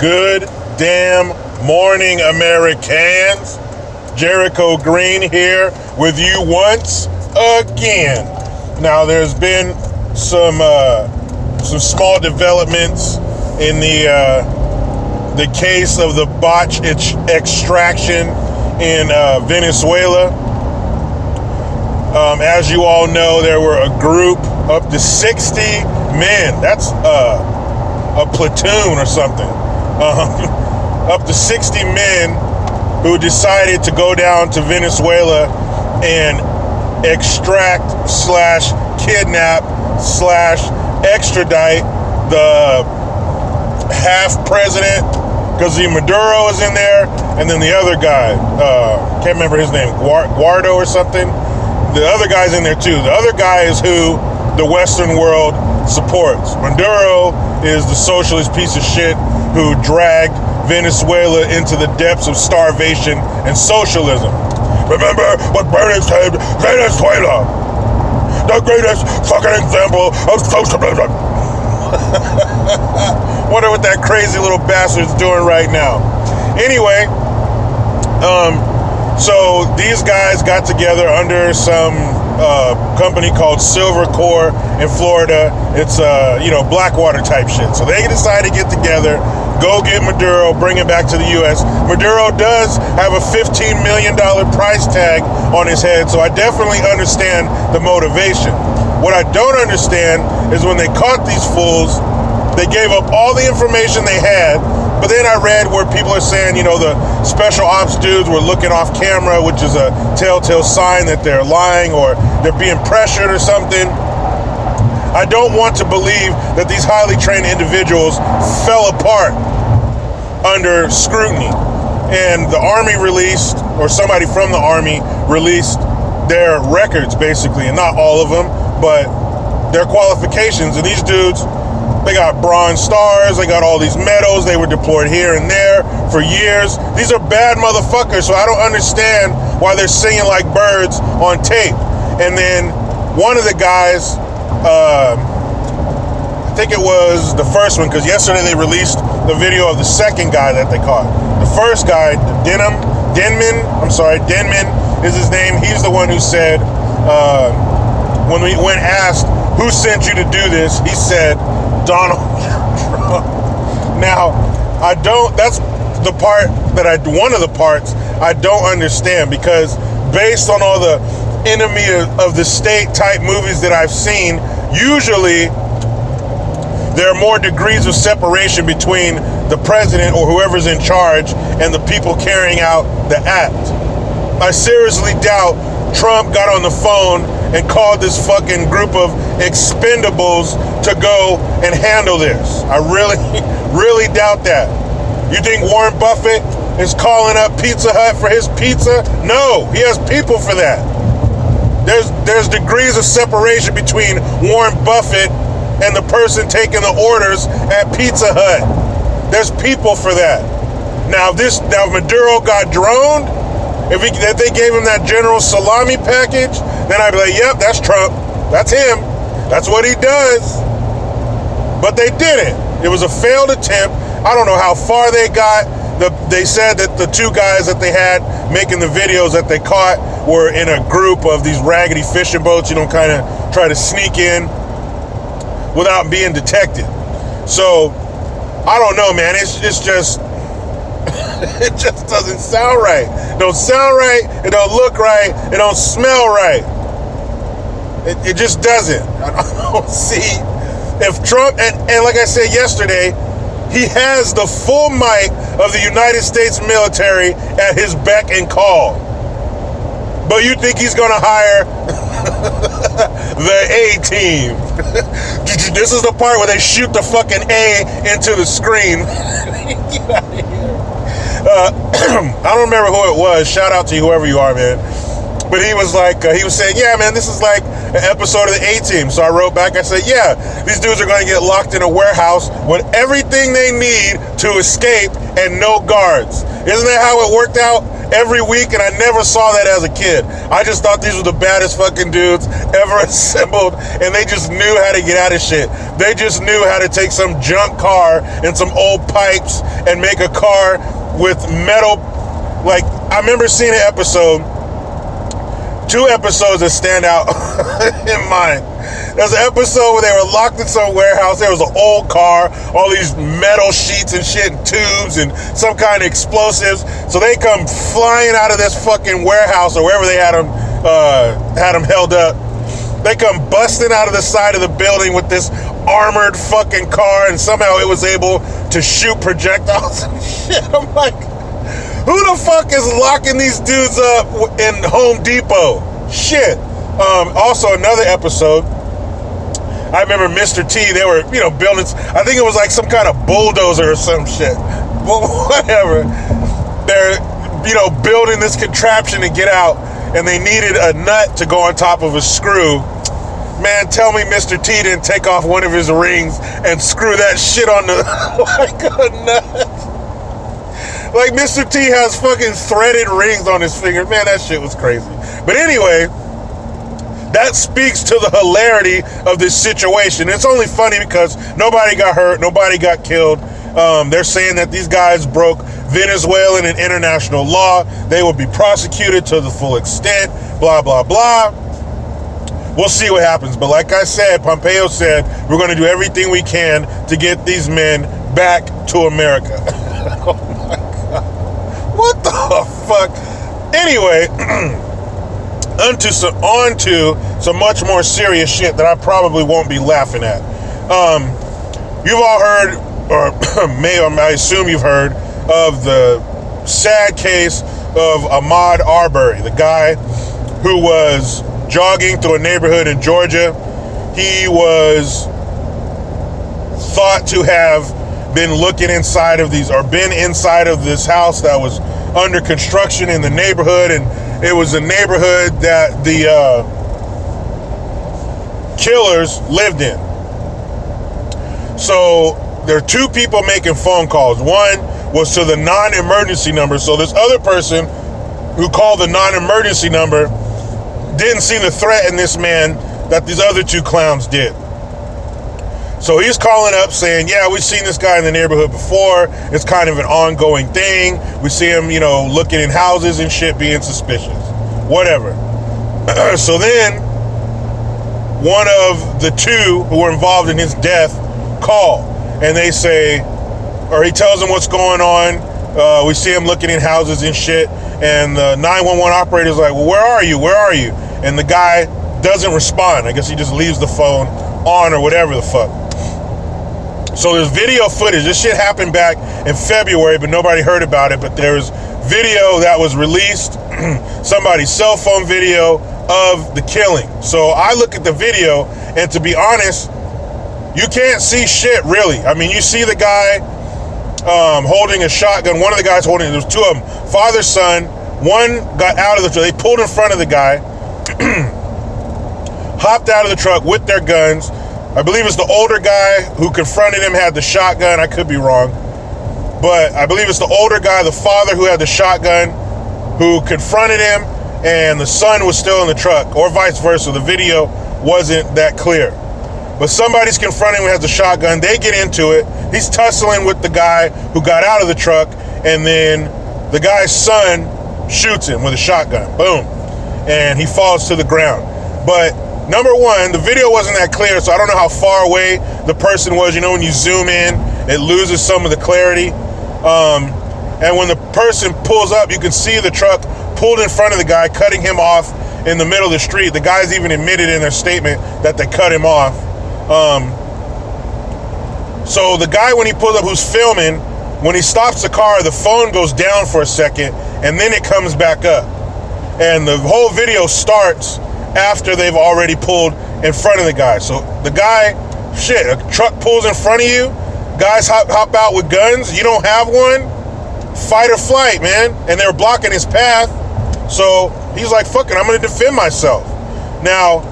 Good damn morning, Americans. Jericho Green here with you once again. Now, there's been some small developments in the case of the botch extraction in Venezuela. As you all know, there were a group up to 60 men. That's a platoon or something. Up to 60 men who decided to go down to Venezuela and extract / kidnap / extradite the half president, because the Maduro is in there, and then the other guy, can't remember his name, Guardo or something. The other guy's in there too. The other guy is who the Western world supports. Maduro is the socialist piece of shit who dragged Venezuela into the depths of starvation and socialism. Remember what Bernie said, Venezuela, the greatest fucking example of socialism. Wonder what that crazy little bastard's doing right now. Anyway, so these guys got together under some company called Silver Corps in Florida. It's Blackwater type shit. So they decided to get together, go get Maduro, bring him back to the U.S. Maduro does have a $15 million price tag on his head, so I definitely understand the motivation. What I don't understand is when they caught these fools, they gave up all the information they had. But then I read where people are saying, the special ops dudes were looking off camera, which is a telltale sign that they're lying or they're being pressured or something. I don't want to believe that these highly trained individuals fell apart under scrutiny. And the Army released, or somebody from the Army released their records, basically, and not all of them, but their qualifications. And these dudes, they got Bronze Stars, they got all these medals, they were deployed here and there for years. These are bad motherfuckers, so I don't understand why they're singing like birds on tape. And then one of the guys, I think it was the first one, because yesterday they released the video of the second guy that they caught. The first guy, Denman is his name. He's the one who said, when asked, who sent you to do this, he said, Donald Trump. Now, that's the part one of the parts I don't understand, because based on all the enemy of the state type movies that I've seen, usually there are more degrees of separation between the president or whoever's in charge and the people carrying out the act. I seriously doubt Trump got on the phone and called this fucking group of expendables to go and handle this. I really, really doubt that. You think Warren Buffett is calling up Pizza Hut for his pizza? No, he has people for that. There's degrees of separation between Warren Buffett and the person taking the orders at Pizza Hut. There's people for that. Now, if Maduro got droned, if they gave him that General Salami package, then I'd be like, yep, that's Trump. That's him. That's what he does. But they didn't. It was a failed attempt. I don't know how far they got. They said that the two guys that they had making the videos that they caught were in a group of these raggedy fishing boats, kind of try to sneak in without being detected. So, I don't know, man. It's just... it just doesn't sound right. It don't sound right. It don't look right. It don't smell right. It just doesn't. I don't see if Trump, and like I said yesterday, he has the full might of the United States military at his beck and call. But you think he's going to hire the ATeam? This is the part where they shoot the fucking A into the screen. Get out of here. I don't remember who it was. Shout out to whoever you are, man. But he was saying, yeah, man, this is like an episode of the ATeam. So I wrote back, I said, yeah, these dudes are going to get locked in a warehouse with everything they need to escape and no guards. Isn't that how it worked out every week, and I never saw that as a kid. I just thought these were the baddest fucking dudes ever assembled, and they just knew how to get out of shit. They just knew how to take some junk car and some old pipes and make a car with metal. Like, I remember seeing an episode, 2 episodes that stand out in mind. There's an episode where they were locked in some warehouse. There was an old car, all these metal sheets and shit and tubes and some kind of explosives. So they come flying out of this fucking warehouse or wherever they had them held up. They come busting out of the side of the building with this armored fucking car, and somehow it was able to shoot projectiles and shit. I'm like, who the fuck is locking these dudes up in Home Depot? Shit. Also, another episode, I remember Mr. T, they were, building, I think it was like some kind of bulldozer or some shit. Well, whatever. They're, building this contraption to get out, and they needed a nut to go on top of a screw. Man, tell me Mr. T didn't take off one of his rings and screw that shit on the, like a nut. Like, Mr. T has fucking threaded rings on his finger. Man, that shit was crazy. But anyway, that speaks to the hilarity of this situation. It's only funny because nobody got hurt, nobody got killed. They're saying that these guys broke Venezuelan and international law. They will be prosecuted to the full extent, blah, blah, blah. We'll see what happens. But like I said, Pompeo said, we're going to do everything we can to get these men back to America. Oh my God. What the fuck? Anyway, on to some much more serious shit that I probably won't be laughing at. You've all heard, or I assume you've heard, of the sad case of Ahmaud Arbery, the guy who was jogging through a neighborhood in Georgia. He was thought to have been looking inside of been inside of this house that was under construction in the neighborhood, and it was a neighborhood that the killers lived in. So there are 2 people making phone calls. One was to the non-emergency number. So this other person who called the non-emergency number didn't seem to threaten this man that these other 2 clowns did. So he's calling up saying, yeah, we've seen this guy in the neighborhood before. It's kind of an ongoing thing. We see him, looking in houses and shit, being suspicious. Whatever. So then one of the 2 who were involved in his death call, and they say, or he tells them what's going on. We see him looking in houses and shit. And the 911 operator's like, well, where are you? Where are you? And the guy doesn't respond. I guess he just leaves the phone on or whatever the fuck. So there's video footage. This shit happened back in February, but nobody heard about it. But there's video that was released, somebody's cell phone video of the killing. So I look at the video, and to be honest, you can't see shit really. I mean, you see the guy holding a shotgun. One of the guys holding it. There's 2 of them, father, son. One got out of the truck. They pulled in front of the guy, hopped out of the truck with their guns. I believe it's the older guy who confronted him had the shotgun. I could be wrong, but I believe it's the older guy, the father who had the shotgun, who confronted him, and the son was still in the truck, or vice versa. The video wasn't that clear. But somebody's confronting him who has the shotgun. They get into it. He's tussling with the guy who got out of the truck, and then the guy's son shoots him with a shotgun. Boom. And he falls to the ground. But number one, the video wasn't that clear, so I don't know how far away the person was. When you zoom in, it loses some of the clarity. And when the person pulls up, you can see the truck pulled in front of the guy, cutting him off in the middle of the street. The guys even admitted in their statement that they cut him off. So the guy, when he pulls up, who's filming, when he stops the car, the phone goes down for a second, and then it comes back up. And the whole video starts after they've already pulled in front of the guy. So the guy, a truck pulls in front of you, guys hop out with guns, you don't have one, fight or flight, man. And they were blocking his path, so he's like, fuck it, I'm gonna defend myself. Now,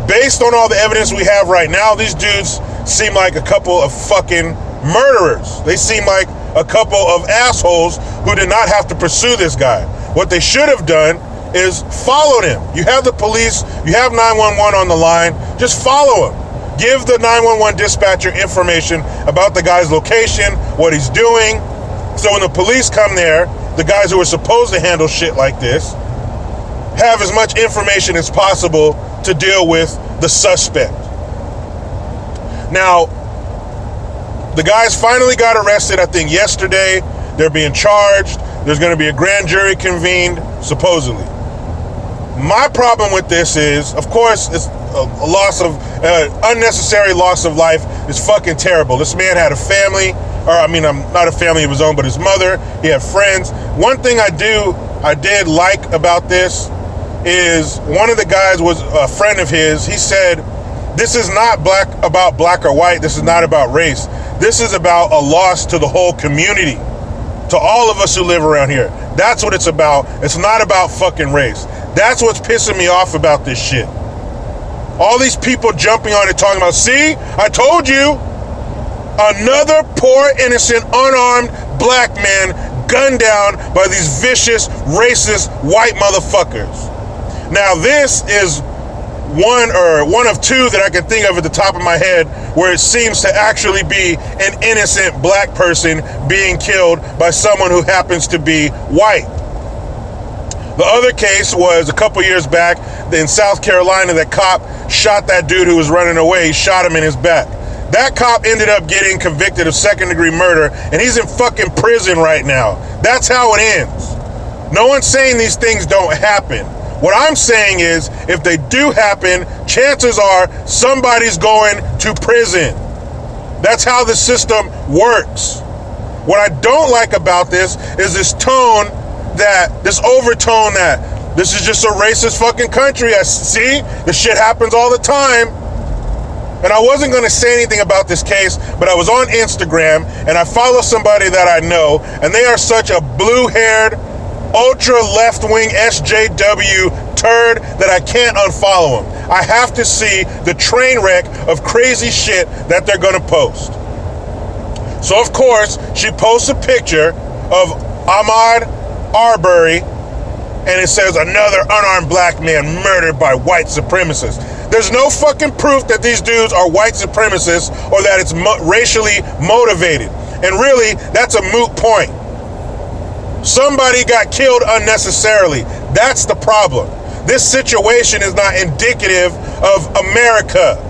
based on all the evidence we have right now, these dudes seem like a couple of fucking murderers. They seem like a couple of assholes who did not have to pursue this guy. What they should have done is followed him. You have the police, you have 911 on the line, just follow him. Give the 911 dispatcher information about the guy's location, what he's doing. So when the police come there, the guys who are supposed to handle shit like this have as much information as possible to deal with the suspect. Now, the guys finally got arrested, I think yesterday. They're being charged. There's going to be a grand jury convened, supposedly. My problem with this is, of course, it's a loss of, unnecessary loss of life is fucking terrible. This man had a family, not a family of his own, but his mother. He had friends. One thing I did like about this is one of the guys was a friend of his. He said, this is not about black or white. This is not about race. This is about a loss to the whole community, to all of us who live around here. That's what it's about. It's not about fucking race. That's what's pissing me off about this shit. All these people jumping on it talking about, see, I told you, another poor, innocent, unarmed black man gunned down by these vicious, racist, white motherfuckers. Now, this is one of two that I can think of at the top of my head where it seems to actually be an innocent black person being killed by someone who happens to be white. The other case was a couple years back in South Carolina. That cop shot that dude who was running away. He shot him in his back. That cop ended up getting convicted of second-degree murder, and he's in fucking prison right now. That's how it ends. No one's saying these things don't happen. What I'm saying is, if they do happen, chances are somebody's going to prison. That's how the system works. What I don't like about this is this overtone that this is just a racist fucking country. I see, this shit happens all the time. And I wasn't going to say anything about this case, but I was on Instagram and I follow somebody that I know, and they are such a blue-haired, ultra left-wing SJW turd that I can't unfollow them. I have to see the train wreck of crazy shit that they're going to post. So of course, she posts a picture of Ahmaud Arbery, and it says another unarmed black man murdered by white supremacists. There's no fucking proof that these dudes are white supremacists or that it's racially motivated. And really, that's a moot point. Somebody got killed unnecessarily. That's the problem. This situation is not indicative of America.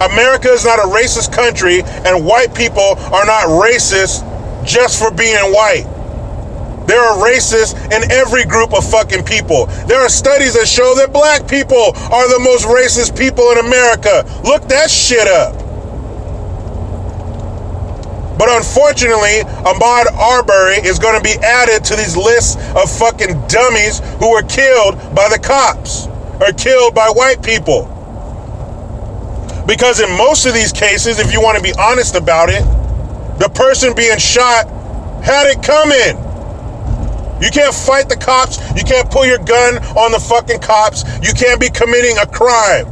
America is not a racist country, and white people are not racist just for being white. There are racists in every group of fucking people. There are studies that show that black people are the most racist people in America. Look that shit up. But unfortunately, Ahmaud Arbery is going to be added to these lists of fucking dummies who were killed by the cops or killed by white people. Because in most of these cases, if you want to be honest about it, the person being shot had it coming. You can't fight the cops. You can't pull your gun on the fucking cops. You can't be committing a crime.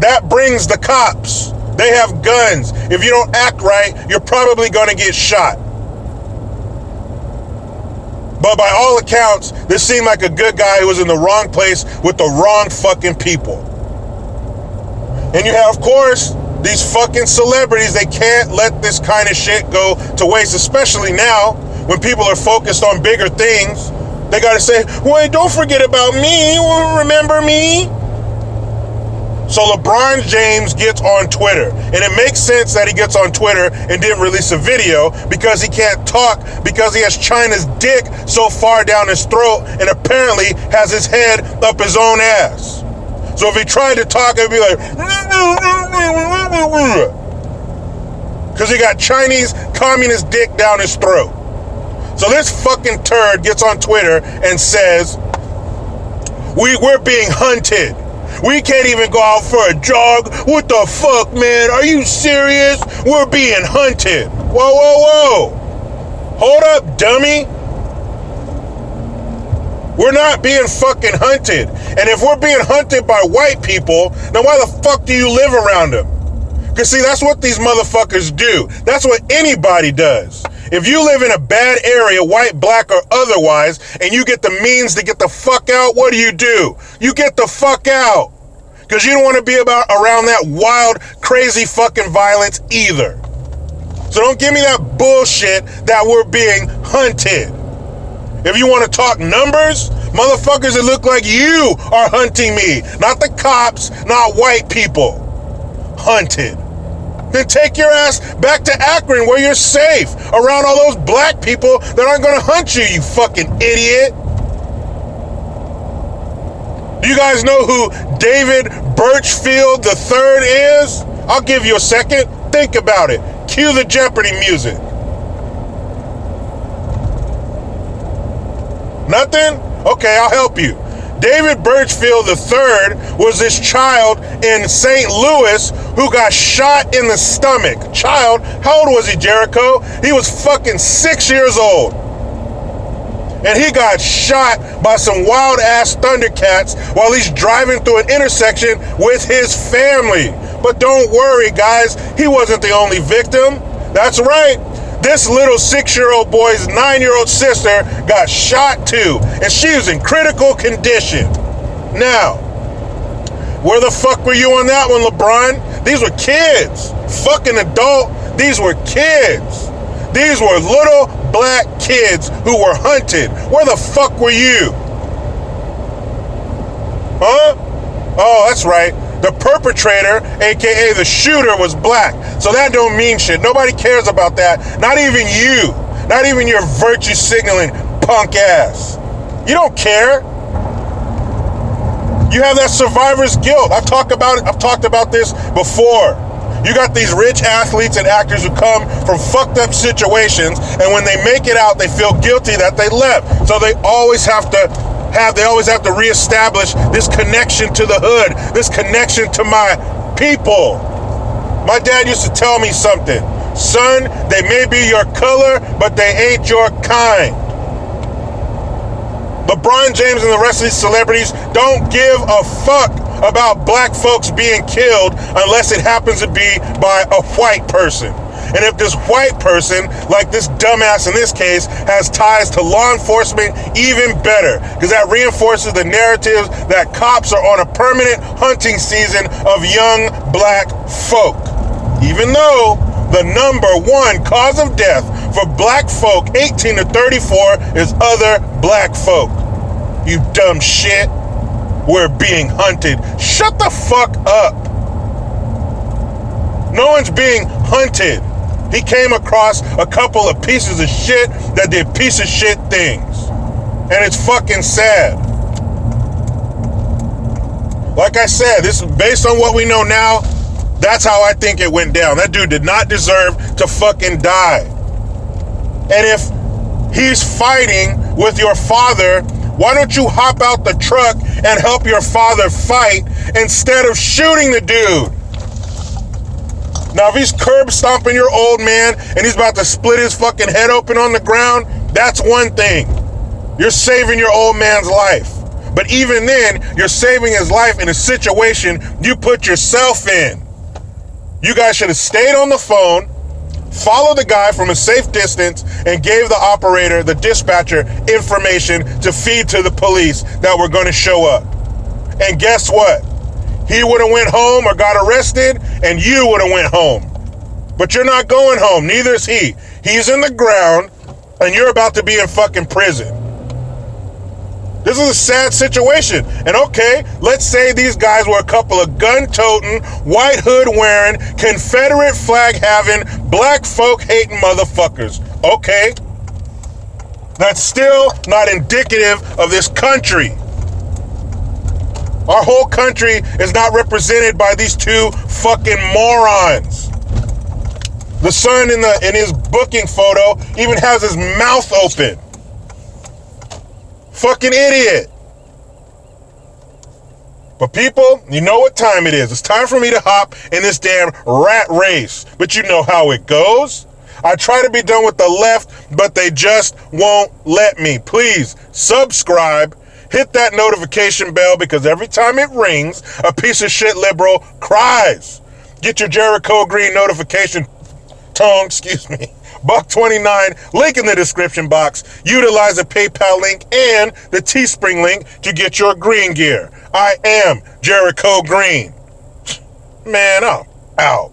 That brings the cops. They have guns. If you don't act right, you're probably going to get shot. But by all accounts, this seemed like a good guy who was in the wrong place with the wrong fucking people. And you have, of course, these fucking celebrities. They can't let this kind of shit go to waste, especially now when people are focused on bigger things. They got to say, wait, don't forget about me. Remember me? So LeBron James gets on Twitter, and it makes sense that he gets on Twitter and didn't release a video because he can't talk because he has China's dick so far down his throat and apparently has his head up his own ass. So if he tried to talk, it'd be like, because he got Chinese communist dick down his throat. So this fucking turd gets on Twitter and says, we're being hunted. We can't even go out for a jog. What the fuck, man? Are you serious? We're being hunted. Whoa, whoa, whoa. Hold up, dummy. We're not being fucking hunted. And if we're being hunted by white people, then why the fuck do you live around them? Because see, that's what these motherfuckers do. That's what anybody does. If you live in a bad area, white, black, or otherwise, and you get the means to get the fuck out, what do? You get the fuck out. Because you don't want to be around that wild, crazy fucking violence either. So don't give me that bullshit that we're being hunted. If you want to talk numbers, motherfuckers, it look like you are hunting me. Not the cops, not white people. Hunted. Then take your ass back to Akron where you're safe around all those black people that aren't going to hunt you, you fucking idiot. Do you guys know who David Birchfield III is? I'll give you a second. Think about it. Cue the Jeopardy music. Nothing? Okay, I'll help you. David Birchfield III was this child in St. Louis who got shot in the stomach. Child, how old was he, Jericho? He was fucking 6 years old. And he got shot by some wild-ass Thundercats while he's driving through an intersection with his family. But don't worry, guys, he wasn't the only victim. That's right. This little 6-year-old boy's 9-year-old sister got shot too, and she was in critical condition. Now, where the fuck were you on that one, LeBron? These were kids. Fucking adult. These were kids. These were little black kids who were hunted. Where the fuck were you? Huh? Oh, that's right. The perpetrator, aka the shooter, was black. So that don't mean shit. Nobody cares about that. Not even you. Not even your virtue signaling punk ass. You don't care. You have that survivor's guilt. I've talked about this before. You got these rich athletes and actors who come from fucked up situations, and when they make it out, they feel guilty that they left. So they always have to reestablish this connection to the hood, this connection to my people. My dad used to tell me something. Son, they may be your color, but they ain't your kind. LeBron James and the rest of these celebrities don't give a fuck about black folks being killed unless it happens to be by a white person. And if this white person, like this dumbass in this case, has ties to law enforcement, even better. Because that reinforces the narrative that cops are on a permanent hunting season of young black folk. Even though the number one cause of death for black folk 18 to 34 is other black folk. You dumb shit. We're being hunted. Shut the fuck up. No one's being hunted. He came across a couple of pieces of shit that did piece of shit things. And it's fucking sad. Like I said, this is based on what we know now. That's how I think it went down. That dude did not deserve to fucking die. And if he's fighting with your father, why don't you hop out the truck and help your father fight instead of shooting the dude? Now, if he's curb stomping your old man and he's about to split his fucking head open on the ground, that's one thing. You're saving your old man's life. But even then, you're saving his life in a situation you put yourself in. You guys should have stayed on the phone, followed the guy from a safe distance, and gave the operator, the dispatcher, information to feed to the police that were going to show up. And guess what? He would have went home or got arrested, and you would have went home. But you're not going home. Neither is he. He's in the ground, and you're about to be in fucking prison. This is a sad situation. And okay, let's say these guys were a couple of gun-toting, white hood-wearing, Confederate flag-having, black folk-hating motherfuckers. Okay. That's still not indicative of this country. Our whole country is not represented by these two fucking morons. The son in his booking photo even has his mouth open. Fucking idiot. But people, you know what time it is. It's time for me to hop in this damn rat race. But you know how it goes. I try to be done with the left, but they just won't let me. Please subscribe. Hit that notification bell because every time it rings, a piece of shit liberal cries. Get your Jericho Green notification tone, excuse me, $1.29, link in the description box. Utilize the PayPal link and the Teespring link to get your green gear. I am Jericho Green. Man, I'm out.